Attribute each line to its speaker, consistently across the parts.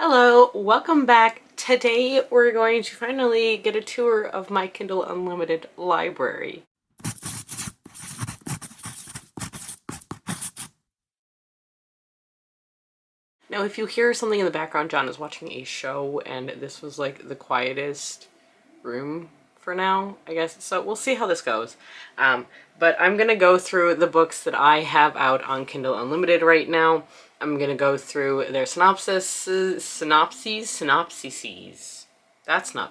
Speaker 1: Hello, welcome back. Today we're going to finally get a tour of my Kindle Unlimited library. Now if you hear something in the background, John is watching a show and this was like the quietest room for now, I guess. So we'll see how this goes. But I'm gonna go through the books that I have out on Kindle Unlimited right now. I'm gonna go through their synopses. That's not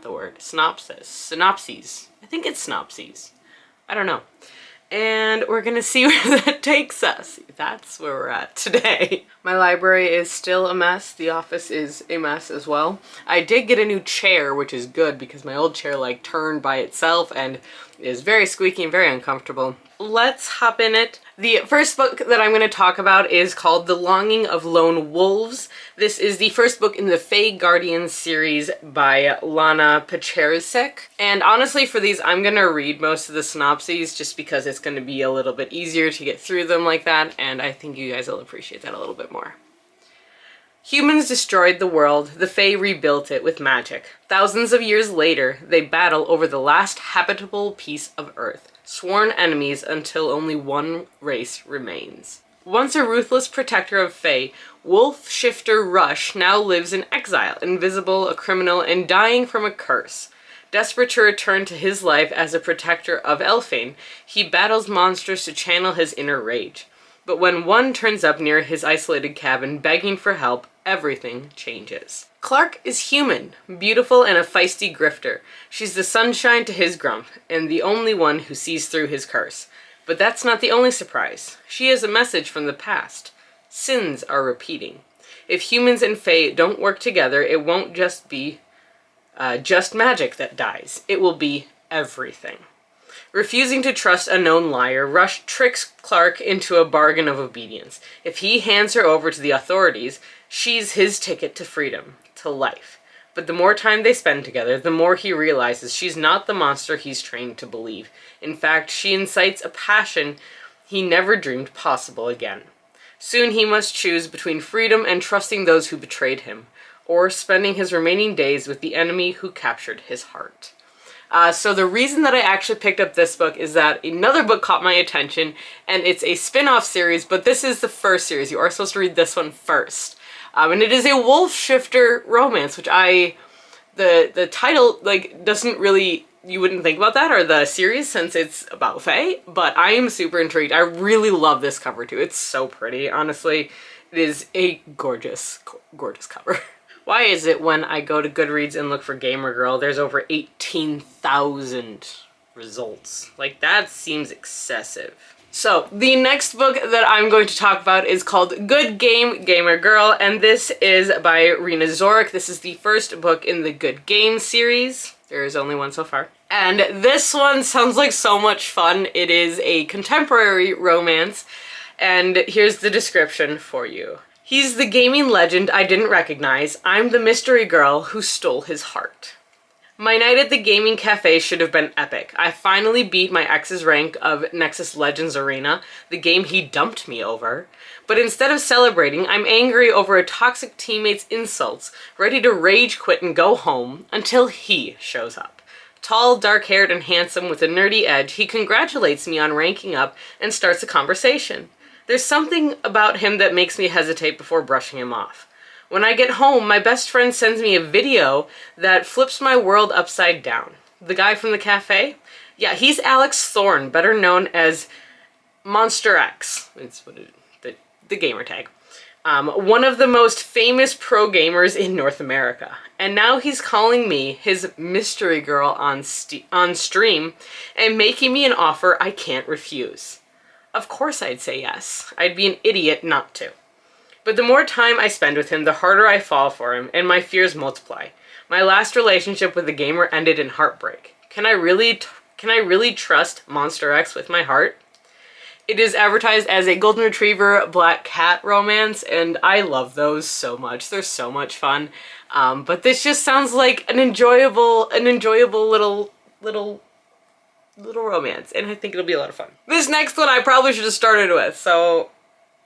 Speaker 1: the word. Synopses. I think it's synopses. I don't know. And we're gonna see where that takes us. That's where we're at today. My library is still a mess. The office is a mess as well. I did get a new chair, which is good because my old chair like turned by itself and is very squeaky and very uncomfortable. Let's hop in it. The first book that I'm going to talk about is called The Longing of Lone Wolves. This is the first book in the Fae Guardians series by Lana Pacharsek. And honestly for these I'm going to read most of the synopses just because it's going to be a little bit easier to get through them like that, and I think you guys will appreciate that a little bit more. Humans destroyed the world, the Fae rebuilt it with magic. Thousands of years later, they battle over the last habitable piece of Earth, sworn enemies until only one race remains. Once a ruthless protector of Fae, Wolf Shifter Rush now lives in exile, invisible, a criminal, and dying from a curse. Desperate to return to his life as a protector of Elfane, he battles monsters to channel his inner rage. But when one turns up near his isolated cabin begging for help, everything changes. Clark is human, beautiful and a feisty grifter. She's the sunshine to his grump, and the only one who sees through his curse. But that's not the only surprise. She is a message from the past. Sins are repeating. If humans and Fae don't work together, it won't just be just magic that dies. It will be everything. Refusing to trust a known liar, Rush tricks Clark into a bargain of obedience. If he hands her over to the authorities, she's his ticket to freedom, to life. But the more time they spend together, the more he realizes she's not the monster he's trained to believe. In fact, she incites a passion he never dreamed possible again. Soon he must choose between freedom and trusting those who betrayed him, or spending his remaining days with the enemy who captured his heart. So the reason that I actually picked up this book is that another book caught my attention, and it's a spin-off series, but this is the first series. You are supposed to read this one first. And it is a Wolf Shifter romance, which the title, like, doesn't really, you wouldn't think about that, or the series, since it's about Fae, but I am super intrigued. I really love this cover too. It's so pretty, honestly. It is a gorgeous, gorgeous cover. Why is it when I go to Goodreads and look for Gamer Girl, there's over 18,000 results? Like, that seems excessive. So, the next book that I'm going to talk about is called Good Game, Gamer Girl, and this is by Rena Zorek. This is the first book in the Good Game series. There is only one so far. And this one sounds like so much fun. It is a contemporary romance, and here's the description for you. He's the gaming legend I didn't recognize. I'm the mystery girl who stole his heart. My night at the gaming cafe should have been epic. I finally beat my ex's rank of Nexus Legends Arena, the game he dumped me over. But instead of celebrating, I'm angry over a toxic teammate's insults, ready to rage quit and go home until he shows up. Tall, dark-haired, and handsome with a nerdy edge, he congratulates me on ranking up and starts a conversation. There's something about him that makes me hesitate before brushing him off. When I get home, my best friend sends me a video that flips my world upside down. The guy from the cafe? Yeah, he's Alex Thorne, better known as Monster X. It's what the gamer tag. One of the most famous pro gamers in North America. And now he's calling me his mystery girl on stream and making me an offer I can't refuse. Of course I'd say yes. I'd be an idiot not to. But the more time I spend with him, the harder I fall for him, and my fears multiply. My last relationship with a gamer ended in heartbreak. Can I really trust Monster X with my heart? It is advertised as a golden retriever black cat romance, and I love those so much. They're so much fun. But this just sounds like an enjoyable little romance, and I think it'll be a lot of fun. This next one I probably should have started with, so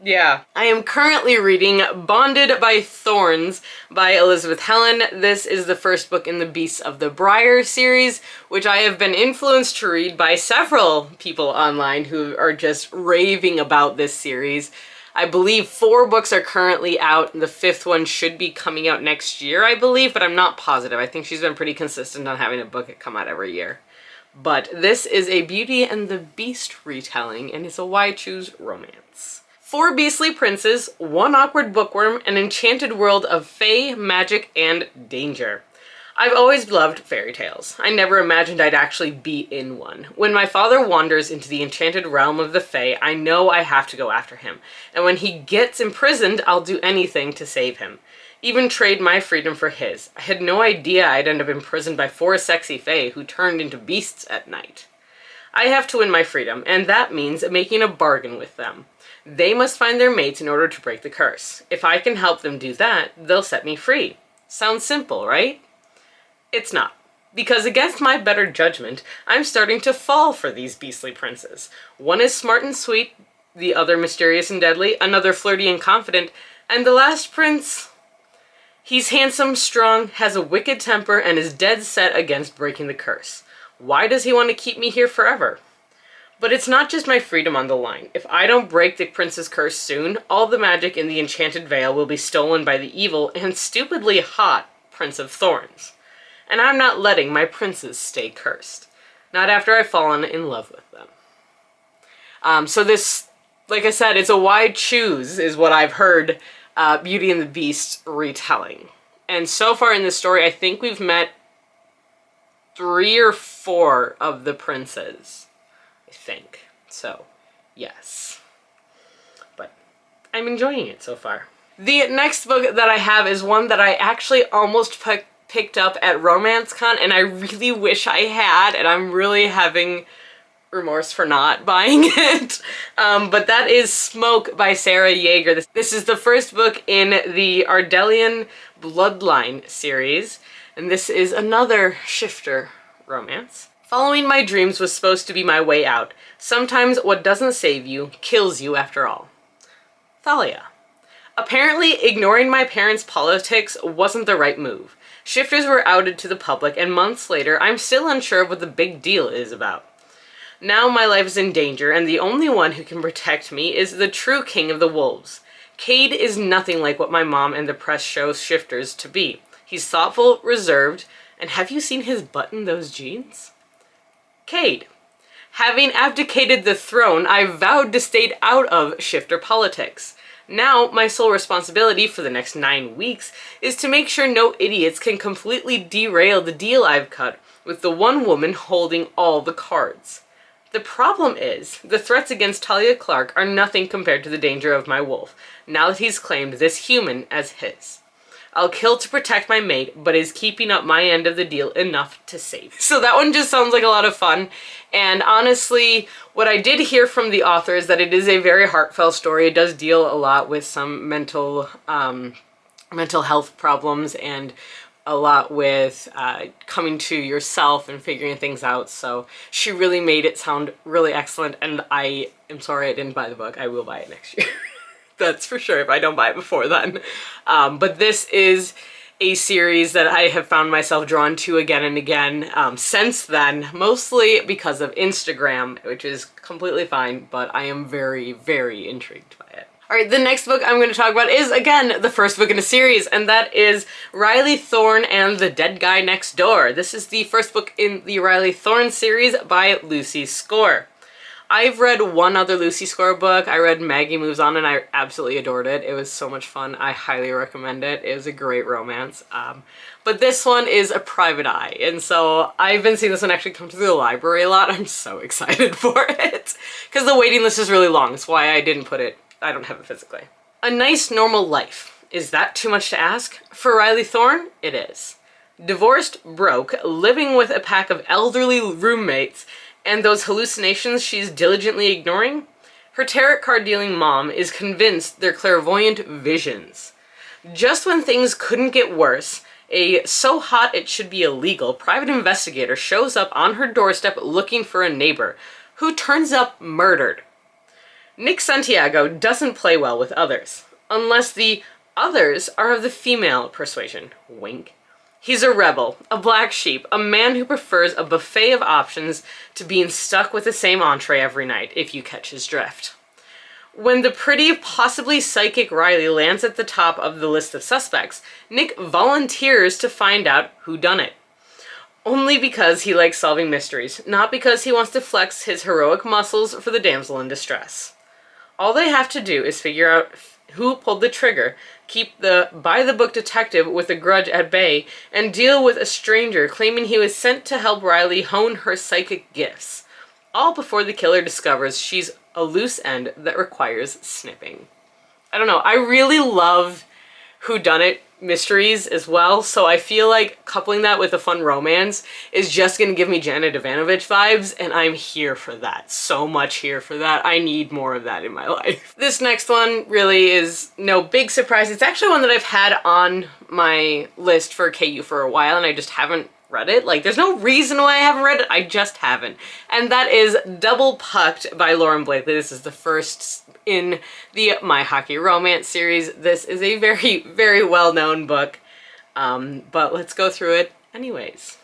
Speaker 1: Yeah. I am currently reading Bonded by Thorns by Elizabeth Helen. This is the first book in the Beasts of the Briar series, which I have been influenced to read by several people online who are just raving about this series. I believe 4 books are currently out, and the 5th one should be coming out next year, I believe, but I'm not positive. I think she's been pretty consistent on having a book come out every year. But this is a Beauty and the Beast retelling, and it's a why choose romance. 4 beastly princes, 1 awkward bookworm, an enchanted world of fae, magic, and danger. I've always loved fairy tales. I never imagined I'd actually be in one. When my father wanders into the enchanted realm of the fae, I know I have to go after him. And when he gets imprisoned, I'll do anything to save him. Even trade my freedom for his. I had no idea I'd end up imprisoned by 4 sexy fae who turned into beasts at night. I have to win my freedom, and that means making a bargain with them. They must find their mates in order to break the curse. If I can help them do that, they'll set me free. Sounds simple, right? It's not. Because against my better judgment, I'm starting to fall for these beastly princes. One is smart and sweet, the other mysterious and deadly, another flirty and confident, and the last prince... He's handsome, strong, has a wicked temper, and is dead set against breaking the curse. Why does he want to keep me here forever? But it's not just my freedom on the line. If I don't break the prince's curse soon, all the magic in the enchanted veil will be stolen by the evil and stupidly hot Prince of Thorns. And I'm not letting my princes stay cursed. Not after I've fallen in love with them. So this, like I said, it's a why choose, is what I've heard Beauty and the Beast retelling. And so far in this story, I think we've met 3 or 4 of the princes. I think. So, yes. But I'm enjoying it so far. The next book that I have is one that I actually almost picked up at RomanceCon, and I really wish I had, and I'm really having remorse for not buying it. But that is Smoke by Sarah Yeager. This is the first book in the Ardelian Bloodline series, and this is another shifter romance. Following my dreams was supposed to be my way out. Sometimes what doesn't save you kills you after all. Thalia. Apparently, ignoring my parents' politics wasn't the right move. Shifters were outed to the public, and months later, I'm still unsure of what the big deal is about. Now my life is in danger, and the only one who can protect me is the true king of the wolves. Cade is nothing like what my mom and the press show shifters to be. He's thoughtful, reserved, and have you seen his butt in those jeans? Cade. Having abdicated the throne, I vowed to stay out of shifter politics. Now, my sole responsibility for the next 9 weeks is to make sure no idiots can completely derail the deal I've cut with the one woman holding all the cards. The problem is, the threats against Talia Clark are nothing compared to the danger of my wolf, now that he's claimed this human as his. I'll kill to protect my mate, but is keeping up my end of the deal enough to save. So that one just sounds like a lot of fun. And honestly, what I did hear from the author is that it is a very heartfelt story. It does deal a lot with some mental health problems and a lot with coming to yourself and figuring things out. So she really made it sound really excellent. And I am sorry I didn't buy the book. I will buy it next year. That's for sure if I don't buy it before then. But this is a series that I have found myself drawn to again and again since then, mostly because of Instagram, which is completely fine, but I am very, very intrigued by it. All right, the next book I'm going to talk about is, again, the first book in a series, and that is Riley Thorne and the Dead Guy Next Door. This is the first book in the Riley Thorne series by Lucy Score. I've read one other Lucy Score book. I read Maggie Moves On and I absolutely adored it. It was so much fun. I highly recommend it. It was a great romance. But this one is A Private Eye. And so I've been seeing this one actually come to the library a lot. I'm so excited for it. Because the waiting list is really long. That's why I didn't put it, I don't have it physically. A nice normal life. Is that too much to ask? For Riley Thorne, it is. Divorced, broke, living with a pack of elderly roommates, and those hallucinations she's diligently ignoring? Her tarot card dealing mom is convinced they're clairvoyant visions. Just when things couldn't get worse, a so hot it should be illegal private investigator shows up on her doorstep looking for a neighbor, who turns up murdered. Nick Santiago doesn't play well with others, unless the others are of the female persuasion. Wink. He's a rebel, a black sheep, a man who prefers a buffet of options to being stuck with the same entree every night, if you catch his drift. When the pretty, possibly psychic Riley lands at the top of the list of suspects, Nick volunteers to find out who done it. Only because he likes solving mysteries, not because he wants to flex his heroic muscles for the damsel in distress. All they have to do is figure out who pulled the trigger, keep the by-the-book detective with a grudge at bay, and deal with a stranger claiming he was sent to help Riley hone her psychic gifts. All before the killer discovers she's a loose end that requires snipping. I don't know, I really love whodunit mysteries as well, so I feel like coupling that with a fun romance is just gonna give me Janet Ivanovich vibes, and I'm here for that. So much here for that. I need more of that in my life. This next one really is no big surprise. It's actually one that I've had on my list for KU for a while, and I just haven't read it. Like, there's no reason why I haven't read it, I just haven't. And that is Double Pucked by Lauren Blakely. This is the first in the My Hockey Romance series. This is a very, very well-known book, but let's go through it anyways.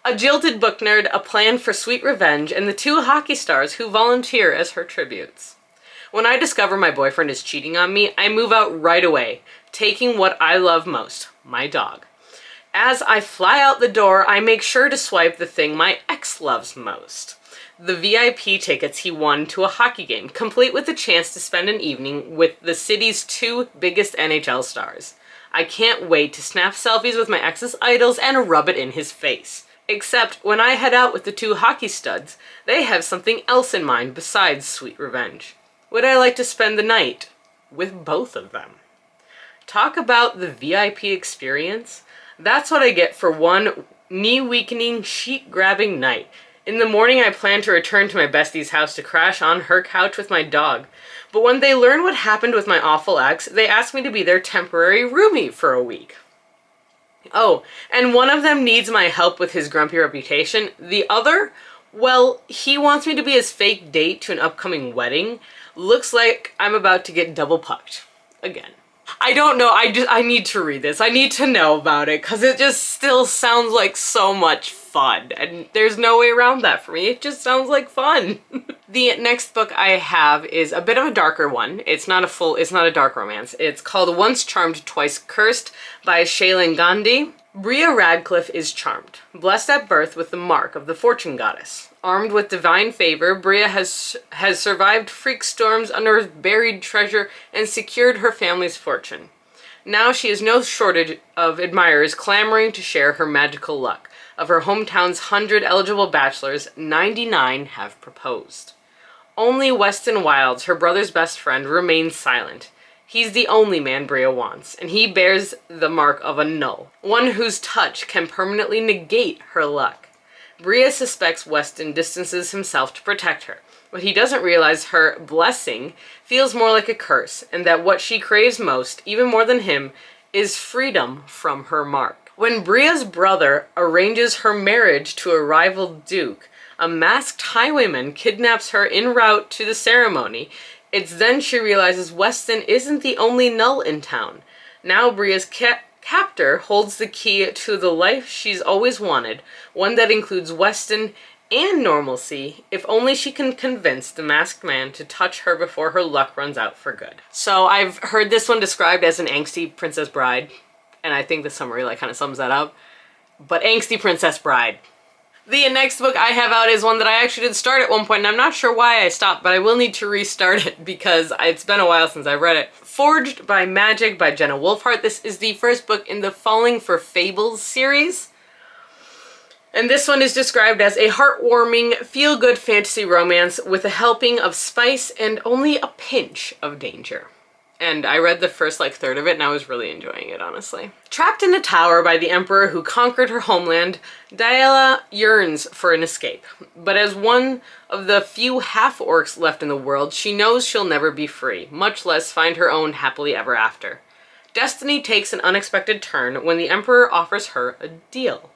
Speaker 1: A jilted book nerd, a plan for sweet revenge, and the two hockey stars who volunteer as her tributes. When I discover my boyfriend is cheating on me, I move out right away, taking what I love most, my dog. As I fly out the door, I make sure to swipe the thing my ex loves most. The VIP tickets he won to a hockey game, complete with the chance to spend an evening with the city's two biggest NHL stars. I can't wait to snap selfies with my ex's idols and rub it in his face. Except when I head out with the two hockey studs, they have something else in mind besides sweet revenge. Would I like to spend the night with both of them? Talk about the VIP experience. That's what I get for one knee-weakening, sheet-grabbing night. In the morning, I plan to return to my bestie's house to crash on her couch with my dog. But when they learn what happened with my awful ex, they ask me to be their temporary roomie for a week. Oh, and one of them needs my help with his grumpy reputation. The other, well, he wants me to be his fake date to an upcoming wedding. Looks like I'm about to get double pucked. Again. I don't know, I need to read this. I need to know about it, because it just still sounds like so much fun, and there's no way around that for me. It just sounds like fun. The next book I have is a bit of a darker one. It's not a dark romance. It's called Once Charmed, Twice Cursed by Shailene Gandhi. Bria Radcliffe is charmed, blessed at birth with the mark of the fortune goddess. Armed with divine favor, Bria has survived freak storms, unearthed buried treasure, and secured her family's fortune. Now she has no shortage of admirers clamoring to share her magical luck. Of her hometown's 100 eligible bachelors, 99 have proposed. Only Weston Wilds, her brother's best friend, remains silent. He's the only man Bria wants, and he bears the mark of a null, one whose touch can permanently negate her luck. Bria suspects Weston distances himself to protect her, but he doesn't realize her blessing feels more like a curse, and that what she craves most, even more than him, is freedom from her mark. When Bria's brother arranges her marriage to a rival duke, a masked highwayman kidnaps her en route to the ceremony. It's then she realizes Weston isn't the only null in town. Now Bria's captor holds the key to the life she's always wanted, one that includes Weston and normalcy, if only she can convince the masked man to touch her before her luck runs out for good. So I've heard this one described as an angsty princess bride, and I think the summary kind of sums that up. But angsty princess bride. The next book I have out is one that I actually did start at one point, and I'm not sure why I stopped, but I will need to restart it because it's been a while since I've read it. Forged by Magic by Jenna Wolfhart. This is the first book in the Falling for Fables series. And this one is described as a heartwarming, feel-good fantasy romance with a helping of spice and only a pinch of danger. And I read the first third of it and I was really enjoying it, honestly. Trapped in a tower by the emperor who conquered her homeland, Daela yearns for an escape. But as one of the few half-orcs left in the world, she knows she'll never be free, much less find her own happily ever after. Destiny takes an unexpected turn when the emperor offers her a deal.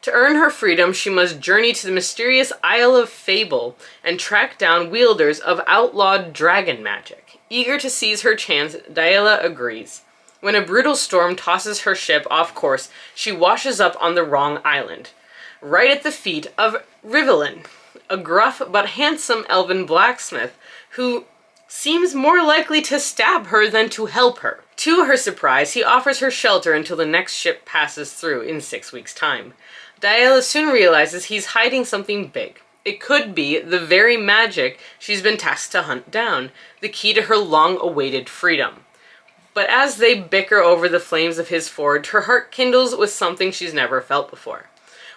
Speaker 1: To earn her freedom, she must journey to the mysterious Isle of Fable and track down wielders of outlawed dragon magic. Eager to seize her chance, Diela agrees. When a brutal storm tosses her ship off course, she washes up on the wrong island, right at the feet of Rivelin, a gruff but handsome elven blacksmith who seems more likely to stab her than to help her. To her surprise, he offers her shelter until the next ship passes through in 6 weeks' time. Diela soon realizes he's hiding something big. It could be the very magic she's been tasked to hunt down, the key to her long-awaited freedom. But as they bicker over the flames of his forge, her heart kindles with something she's never felt before.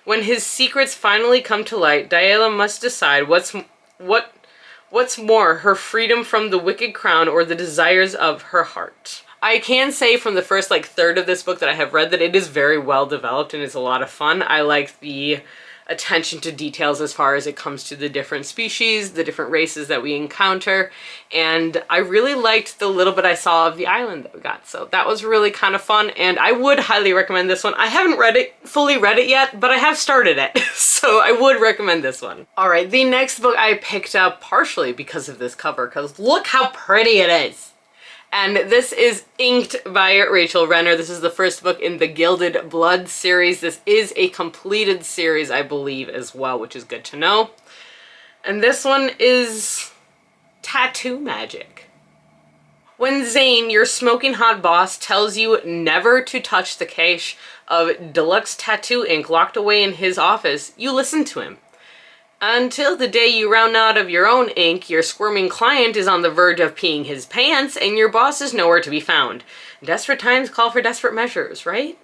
Speaker 1: When his secrets finally come to light, Diela must decide what's more, her freedom from the wicked crown or the desires of her heart. I can say from the first third of this book that I have read that it is very well developed and is a lot of fun. I like the attention to details as far as it comes to the different species, the different races that we encounter, and I really liked the little bit I saw of the island that we got, so that was really kind of fun, and I would highly recommend this one. I haven't fully read it yet, but I have started it, so I would recommend this one. Alright, the next book I picked up partially because of this cover, because look how pretty it is! And this is inked by Rachel Renner. This is the first book in the Gilded Blood series. This is a completed series, I believe, as well, which is good to know. And this one is tattoo magic. When Zane, your smoking hot boss, tells you never to touch the cache of deluxe tattoo ink locked away in his office, you listen to him. Until the day you run out of your own ink, your squirming client is on the verge of peeing his pants, and your boss is nowhere to be found. Desperate times call for desperate measures, right?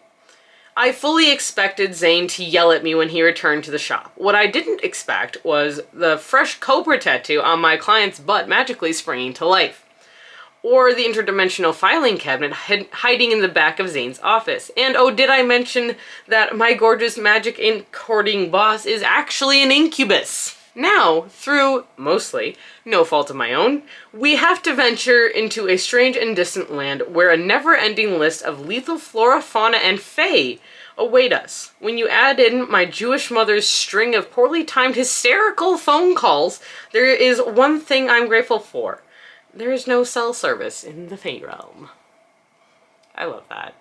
Speaker 1: I fully expected Zane to yell at me when he returned to the shop. What I didn't expect was the fresh cobra tattoo on my client's butt magically springing to life. Or the interdimensional filing cabinet hiding in the back of Zane's office. And oh, did I mention that my gorgeous magic ink hoarding boss is actually an incubus? Now, through, mostly, no fault of my own, we have to venture into a strange and distant land where a never-ending list of lethal flora, fauna, and fae await us. When you add in my Jewish mother's string of poorly timed hysterical phone calls, there is one thing I'm grateful for. There is no cell service in the Fae realm. I love that.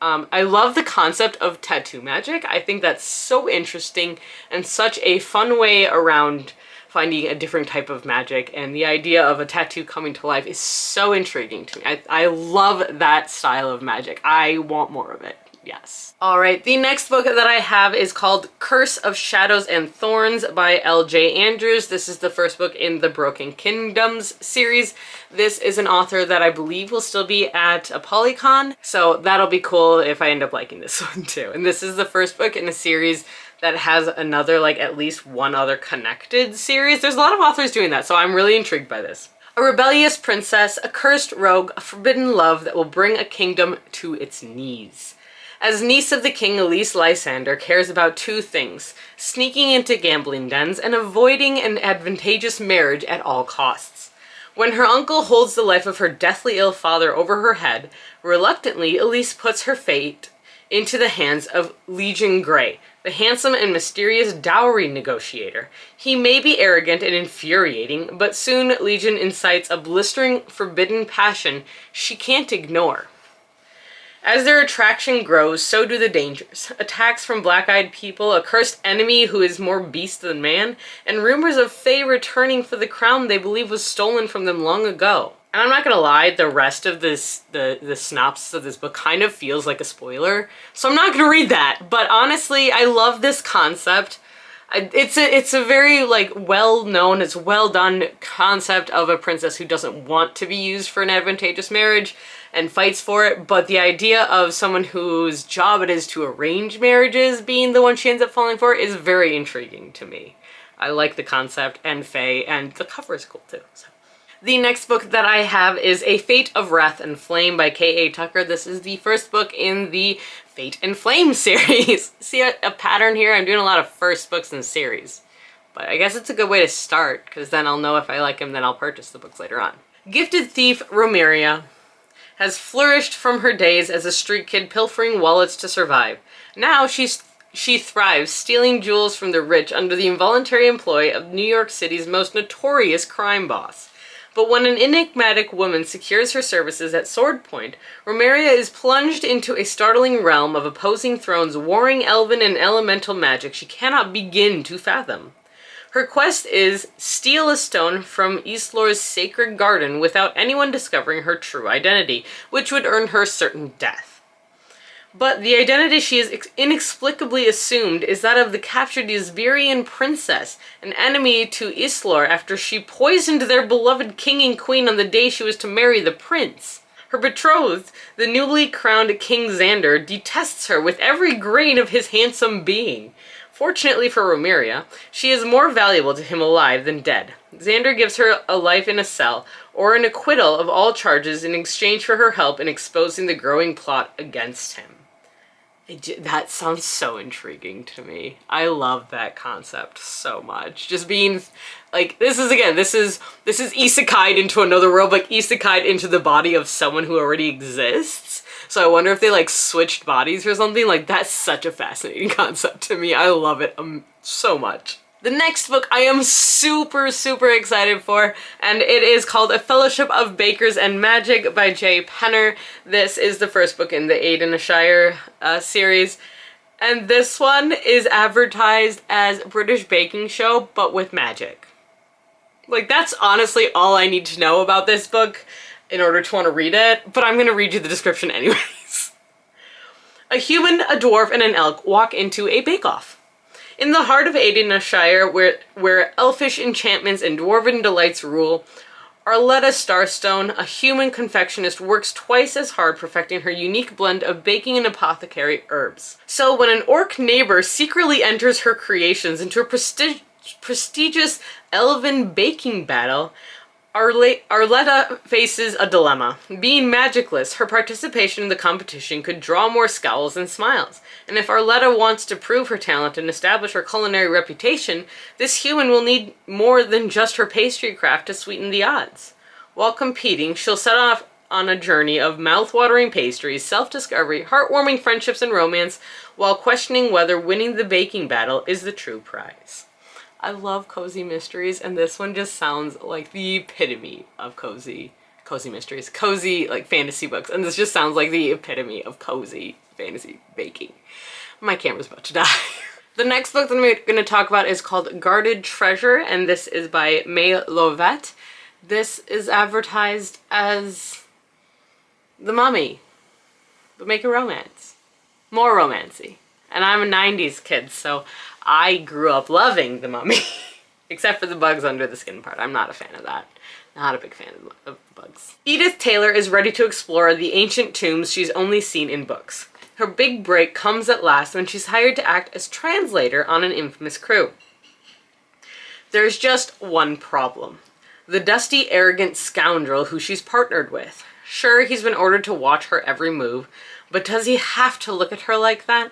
Speaker 1: I love the concept of tattoo magic. I think that's so interesting and such a fun way around finding a different type of magic, and the idea of a tattoo coming to life is so intriguing to me. I love that style of magic. I want more of it. Yes. Alright, the next book that I have is called Curse of Shadows and Thorns by L.J. Andrews. This is the first book in the Broken Kingdoms series. This is an author that I believe will still be at a Polycon, so that'll be cool if I end up liking this one too. And this is the first book in a series that has another, at least one other connected series. There's a lot of authors doing that, so I'm really intrigued by this. A rebellious princess, a cursed rogue, a forbidden love that will bring a kingdom to its knees. As niece of the king, Elise Lysander cares about two things: sneaking into gambling dens and avoiding an advantageous marriage at all costs. When her uncle holds the life of her deathly ill father over her head, reluctantly, Elise puts her fate into the hands of Legion Grey, the handsome and mysterious dowry negotiator. He may be arrogant and infuriating, but soon Legion incites a blistering, forbidden passion she can't ignore. As their attraction grows, so do the dangers. Attacks from black-eyed people, a cursed enemy who is more beast than man, and rumors of Fae returning for the crown they believe was stolen from them long ago. And I'm not gonna lie, the rest of this, the synopsis of this book kind of feels like a spoiler, so I'm not gonna read that. But honestly, I love this concept. It's a very well-known, it's well-done concept of a princess who doesn't want to be used for an advantageous marriage and fights for it, but the idea of someone whose job it is to arrange marriages being the one she ends up falling for is very intriguing to me. I like the concept and Fae, and the cover is cool too. So. The next book that I have is A Fate of Wrath and Flame by K.A. Tucker. This is the first book in the Fate and Flame series. See a pattern here? I'm doing a lot of first books in the series. But I guess it's a good way to start, because then I'll know if I like them, then I'll purchase the books later on. Gifted thief Romeria has flourished from her days as a street kid pilfering wallets to survive. Now she's She thrives, stealing jewels from the rich under the involuntary employ of New York City's most notorious crime boss. But when an enigmatic woman secures her services at sword point, Romeria is plunged into a startling realm of opposing thrones, warring elven and elemental magic she cannot begin to fathom. Her quest is steal a stone from Islor's sacred garden without anyone discovering her true identity, which would earn her certain death. But the identity she has inexplicably assumed is that of the captured Isberian princess, an enemy to Islor after she poisoned their beloved king and queen on the day she was to marry the prince. Her betrothed, the newly crowned King Xander, detests her with every grain of his handsome being. Fortunately for Romeria, she is more valuable to him alive than dead. Xander gives her a life in a cell, or an acquittal of all charges in exchange for her help in exposing the growing plot against him. That sounds so intriguing to me. I love that concept so much. Just being, like, this is isekai'd into another world, like isekai'd into the body of someone who already exists. So I wonder if they, like, switched bodies or something. Like, that's such a fascinating concept to me. I love it so much. The next book I am super, super excited for, and it is called A Fellowship of Bakers and Magic by J. Penner. This is the first book in the Aidenshire series, and this one is advertised as British baking show, but with magic. Like, that's honestly all I need to know about this book in order to want to read it, but I'm going to read you the description anyways. A human, a dwarf, and an elk walk into a bake-off. In the heart of Aidenshire, where elfish enchantments and dwarven delights rule, Arletta Starstone, a human confectionist, works twice as hard perfecting her unique blend of baking and apothecary herbs. So when an orc neighbor secretly enters her creations into a prestigious elven baking battle, Arletta faces a dilemma. Being magicless, her participation in the competition could draw more scowls than smiles. And if Arletta wants to prove her talent and establish her culinary reputation, this human will need more than just her pastry craft to sweeten the odds. While competing, she'll set off on a journey of mouth-watering pastries, self-discovery, heartwarming friendships, and romance, while questioning whether winning the baking battle is the true prize. I love cozy mysteries, and this one just sounds like the epitome of cozy mysteries, cozy, like, fantasy books, and this just sounds like the epitome of cozy fantasy baking. My camera's about to die. The next book that I'm going to talk about is called Guarded Treasure, and this is by May Lovett. This is advertised as The Mummy, but make a romance. More romancy. And I'm a 90s kid, so I grew up loving The Mummy. Except for the bugs under the skin part. I'm not a fan of that. Not a big fan of the bugs. Edith Taylor is ready to explore the ancient tombs she's only seen in books. Her big break comes at last when she's hired to act as translator on an infamous crew. There's just one problem. The dusty, arrogant scoundrel who she's partnered with. Sure, he's been ordered to watch her every move, but does he have to look at her like that?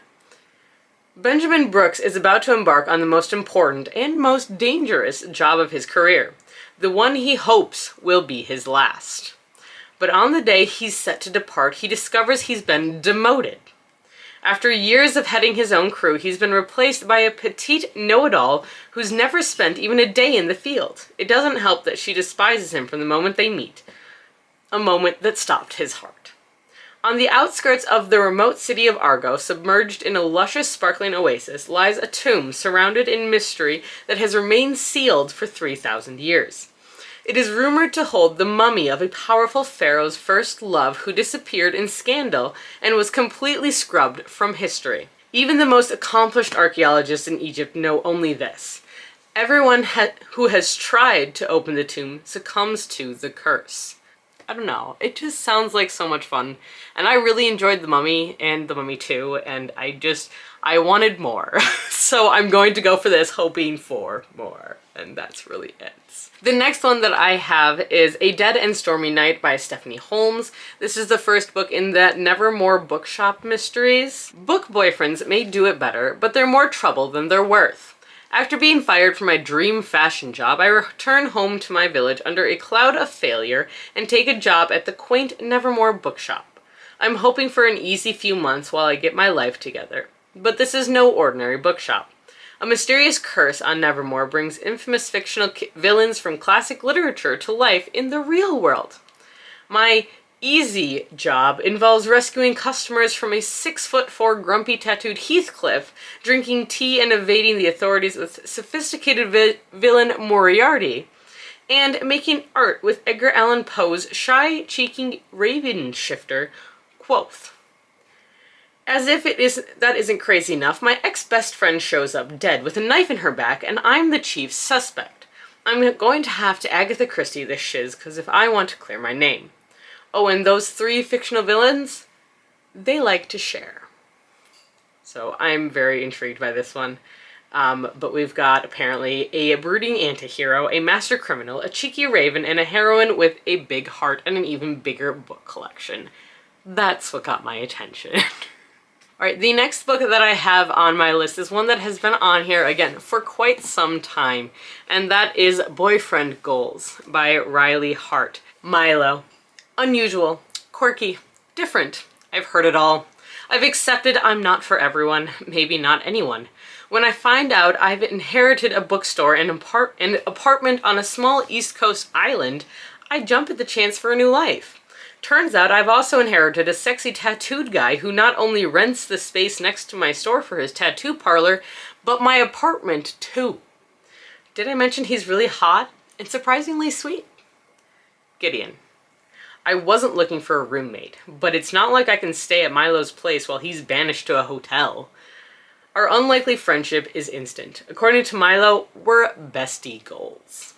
Speaker 1: Benjamin Brooks is about to embark on the most important and most dangerous job of his career, the one he hopes will be his last. But on the day he's set to depart, he discovers he's been demoted. After years of heading his own crew, he's been replaced by a petite know-it-all who's never spent even a day in the field. It doesn't help that she despises him from the moment they meet, a moment that stopped his heart. On the outskirts of the remote city of Argo, submerged in a luscious, sparkling oasis, lies a tomb surrounded in mystery that has remained sealed for 3,000 years. It is rumored to hold the mummy of a powerful pharaoh's first love who disappeared in scandal and was completely scrubbed from history. Even the most accomplished archaeologists in Egypt know only this. Everyone who has tried to open the tomb succumbs to the curse. I don't know, it just sounds like so much fun, and I really enjoyed The Mummy and The Mummy 2, and I wanted more. So I'm going to go for this hoping for more, and that's really it. The next one that I have is A Dead and Stormy Night by Stephanie Holmes. This is the first book in the Nevermore Bookshop mysteries. Book boyfriends may do it better, but they're more trouble than they're worth. After being fired from my dream fashion job, I return home to my village under a cloud of failure and take a job at the quaint Nevermore Bookshop. I'm hoping for an easy few months while I get my life together. But this is no ordinary bookshop. A mysterious curse on Nevermore brings infamous fictional villains from classic literature to life in the real world. My easy job involves rescuing customers from a 6'4" grumpy tattooed Heathcliff, drinking tea and evading the authorities with sophisticated villain Moriarty, and making art with Edgar Allan Poe's shy, cheeky raven shifter, Quoth. As if that isn't crazy enough, my ex-best friend shows up dead with a knife in her back, and I'm the chief suspect. I'm going to have to Agatha Christie this shiz, because if I want to clear my name. Oh, and those 3 fictional villains, they like to share. So I'm very intrigued by this one. But we've got apparently a brooding anti-hero, a master criminal, a cheeky raven, and a heroine with a big heart and an even bigger book collection. That's what got my attention. Alright, the next book that I have on my list is one that has been on here, again, for quite some time, and that is Boyfriend Goals by Riley Hart. Milo. Unusual, quirky, different. I've heard it all. I've accepted I'm not for everyone, maybe not anyone. When I find out I've inherited a bookstore and an apartment on a small East Coast island, I jump at the chance for a new life. Turns out I've also inherited a sexy tattooed guy who not only rents the space next to my store for his tattoo parlor, but my apartment too. Did I mention he's really hot and surprisingly sweet? Gideon. I wasn't looking for a roommate, but it's not like I can stay at Milo's place while he's banished to a hotel. Our unlikely friendship is instant. According to Milo, we're bestie goals.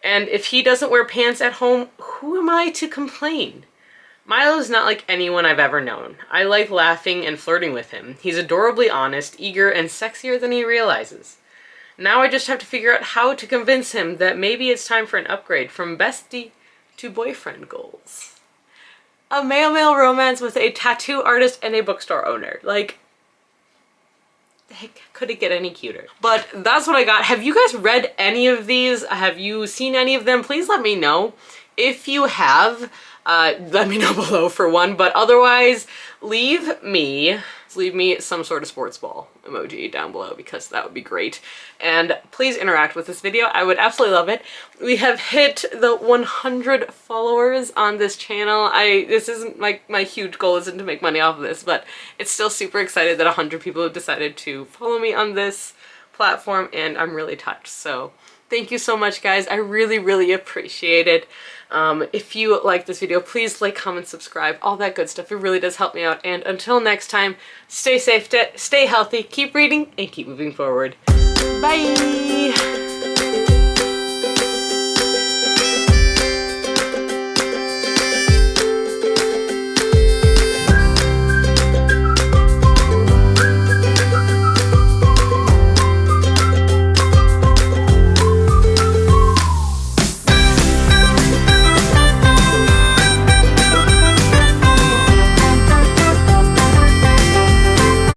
Speaker 1: And if he doesn't wear pants at home, who am I to complain? Milo's not like anyone I've ever known. I like laughing and flirting with him. He's adorably honest, eager, and sexier than he realizes. Now I just have to figure out how to convince him that maybe it's time for an upgrade from bestie to boyfriend goals. A male-male romance with a tattoo artist and a bookstore owner. Like, heck, could it get any cuter? But that's what I got. Have you guys read any of these? Have you seen any of them? Please let me know. If you have, let me know below for one, but otherwise leave me some sort of sports ball emoji down below because that would be great. And please interact with this video. I would absolutely love it. We have hit the 100 followers on this channel. This isn't like my huge goal isn't to make money off of this, but it's still super excited that 100 people have decided to follow me on this platform, and I'm really touched. So thank you so much, guys. I really, really appreciate it. If you like this video, please like, comment, subscribe, all that good stuff. It really does help me out. And until next time, stay safe, stay healthy, keep reading, and keep moving forward. Bye!